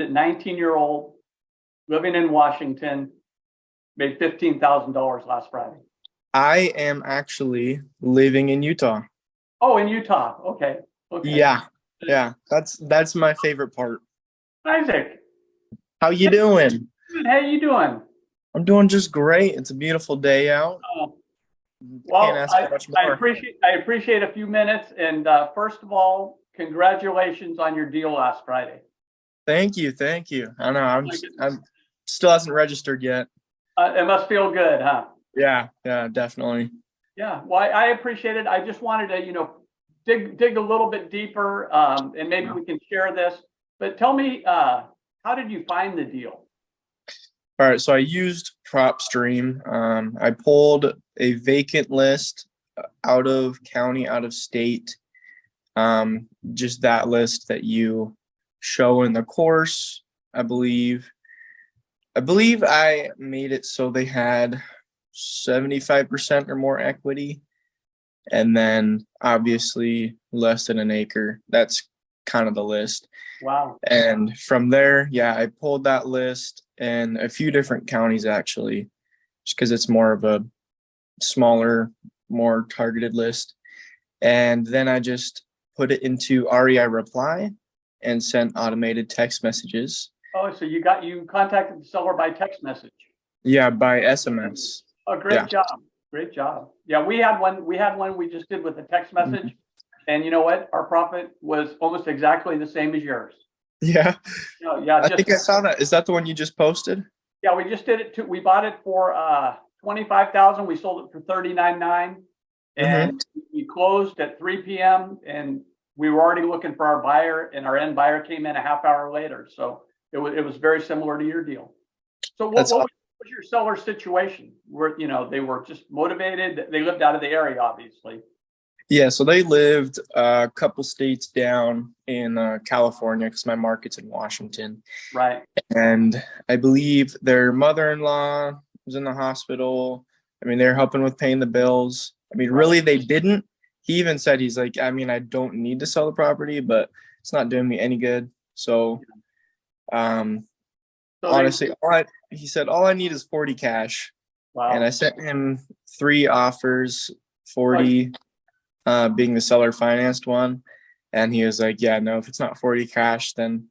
and a 19-year-old living in Washington made $15,000 last Friday? I am actually living in Utah. Oh, in Utah. Okay. Okay. Yeah, yeah. That's my favorite part. Isaac, How you doing? good. How you doing? I'm doing just great. It's a beautiful day out. Uh, Can't well, ask I, for much I more. appreciate I appreciate a few minutes. And first of all, congratulations on your deal last Friday. Thank you, thank you. I know Oh I'm my goodness. I'm still hasn't registered yet. It must feel good, huh? Yeah, yeah, definitely. Yeah. Well, I appreciate it. I just wanted to, dig a little bit deeper, and maybe we can share this. But tell me, how did you find the deal? All right, so I used PropStream. I pulled a vacant list out of county, out of state. Just that list that you show in the course, I believe. I believe I made it so they had 75% or more equity, and then obviously less than an acre. That's kind of the list. Wow. And from there, yeah, I pulled that list in a few different counties actually, just because it's more of a smaller, more targeted list. And then I just put it into REI Reply and sent automated text messages. Oh, so you contacted the seller by text message. Yeah, by SMS. Oh, Yeah. great job. Great job. Yeah, we had one we just did with a text message. Mhm. And you know what? Our profit was almost exactly the same as yours. Yeah. Yeah, I think I saw that. Is that the one you just posted? yeah, we just did it too. We bought it for 25,000. We sold it for 39.9, Mm-hmm. and we closed at 3 p.m. and we were already looking for our buyer, and our end buyer came in a half hour later. So it was very similar to your deal. So what That's was your seller situation? They were just motivated. They lived out of the area, obviously. Yeah, so they lived a couple states down in California because my market's in Washington. Right. And I believe their mother-in-law was in the hospital. I mean, they're helping with paying the bills. I mean, really, they didn't. He even said, he's like, I mean, I don't need to sell the property, but it's not doing me any good. So, So honestly, he said, all I need is 40 cash. And wow. I sent him 3 offers, 40 being the seller financed one. And he was like, yeah, no, if it's not 40 cash, then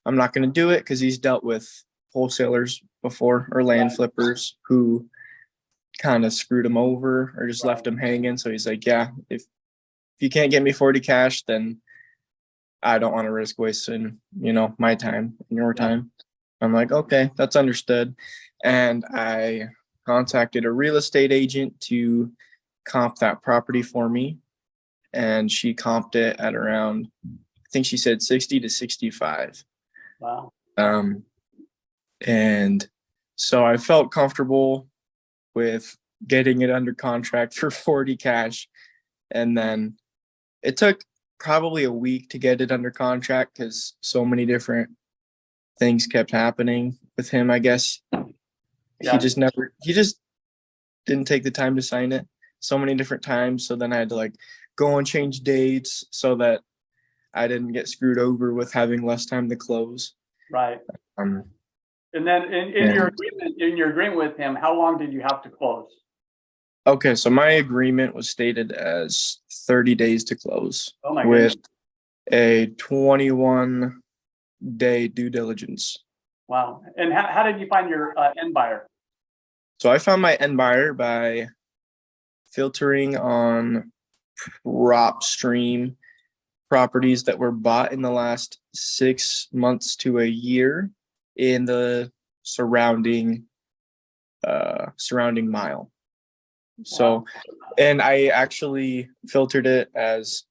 I'm not going to do it, because he's dealt with wholesalers before or land flippers who kind of screwed him over or just left him hanging. So he's like, yeah, if you can't get me 40 cash, then I don't want to risk wasting, my time and your time. I'm like, okay, that's understood. And I contacted a real estate agent to comp that property for me. And she comped it at around, I think she said 60 to 65. Wow. And so I felt comfortable with getting it under contract for 40 cash. And then it took probably a week to get it under contract because so many different things kept happening with him. I guess he just didn't take the time to sign it so many different times. So then I had to go and change dates so that I didn't get screwed over with having less time to close. Right. Um, And then in your agreement with him, how long did you have to close? Okay, so my agreement was stated as 30 days to close with a 21-day due diligence. Wow. And how did you find your end buyer? So I found my end buyer by filtering on PropStream properties that were bought in the last 6 months to a year in the surrounding mile. So, and I actually filtered it as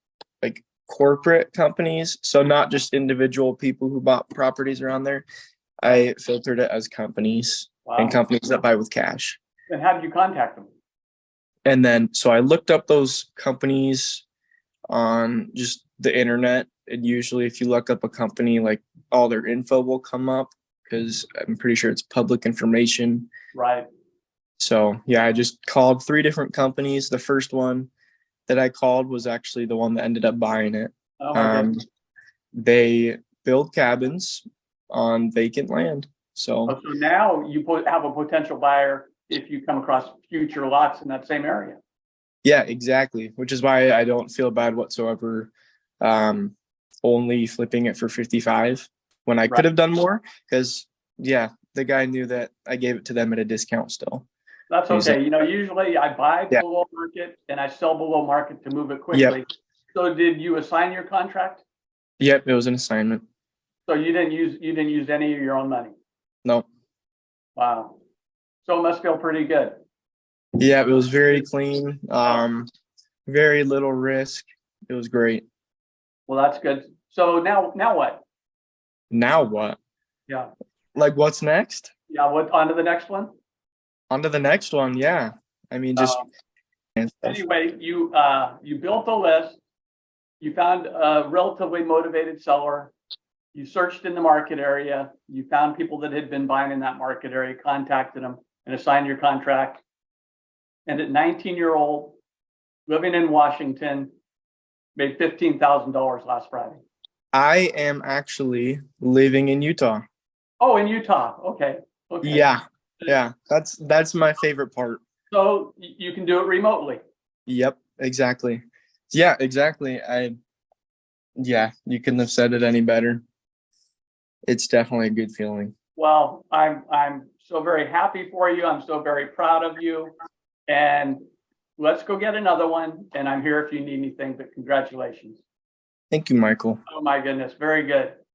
corporate companies. So not just individual people who bought properties around there. I filtered it as companies and companies that buy with cash. And how did you contact them? And then, so I looked up those companies on just the internet. And usually if you look up a company, all their info will come up because I'm pretty sure it's public information. Right. So yeah, I just called 3 different companies. The first one that I called was actually the one that ended up buying it. Oh my goodness. They build cabins on vacant land. So So now you have a potential buyer if you come across future lots in that same area. yeah, exactly. Which is why I don't feel bad whatsoever. Only flipping it for 55 when I could have done more, because yeah, the guy knew that I gave it to them at a discount still. That's He's okay. like, You know, usually I buy yeah, below market and I sell below market to move it yep, quickly. So did you assign your contract? yep, it was an assignment. So you didn't use any of your own money. No, Wow. So it must feel pretty good. yeah, it was very clean. Very little risk. It was great. Well, that's good. So now what? Now what? Yeah. Like, what's next? Yeah. What on to the next one? On to the next one. Yeah. I mean, just Anyway, you built a list. You found a relatively motivated seller. You searched in the market area. You found people that had been buying in that market area, contacted them, and assigned your contract. And at 19-year-old, living in Washington, made $15,000 last Friday. I am actually living in Utah. Oh, in Utah. Okay. Okay. Yeah. Yeah. That's my favorite part. So you can do it remotely. Yep, exactly. Yeah, exactly. Yeah, you couldn't have said it any better. It's definitely a good feeling. Well, I'm so very happy for you. I'm so very proud of you. And let's go get another one. And I'm here if you need anything, but congratulations. Thank you, Michael. Oh my goodness. Very good.